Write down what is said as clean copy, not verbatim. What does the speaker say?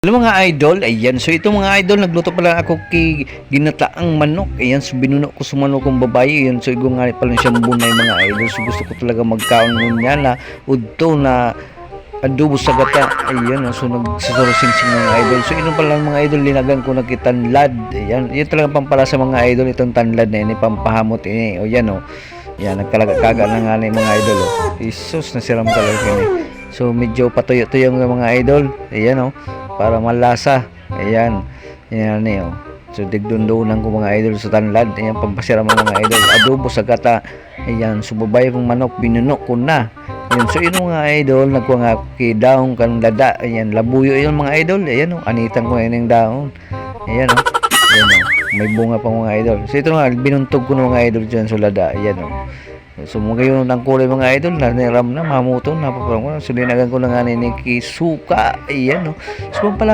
Hello mga idol, ayan. So ito mga idol, nagluto pala ako kay ginataang manok. Ayan, so binuno ko sa manok kong babae. Ayan, so igong nga pala siyang bunay mga idol. So gusto ko talaga magkaon niya na udto na adobo sa gata. Ayan, so nagsasarosing-sing mga idol. So ino pala mga idol, linagan ko na kitanlad. Ayan, yun talaga pampala sa mga idol itong tanlad na ini, pampahamot ini. O yan o. Yan, nagkalaga-kaga na nga ni mga idol o. Isus, nasiram talaga ini. So medyo patuyo-tuyo ng mga idol. Ayan o, para malasa. Ayan. Ayan ni o. So digdundunan ko mga idol sa tanlad. Ayan, pampasira mga idol. Adobo sa gata. Ayan, so babay kong manok, binuno ko na. Ayan, so yun mga idol, nagkuha nga kidaong kan lada. Ayan, labuyo yun mga idol. Ayan o, anitan ko yun yung daon. Ayan o. Ayan o, may bunga pa mga idol. So ito nga, binuntog ko ng mga idol dyan sa lada. Ayan o. So mga yun ang kulay mga idol, naniram na, mamutong, napaparang ko. So dinagan ko na nga ni Suka. Ayan o. So pala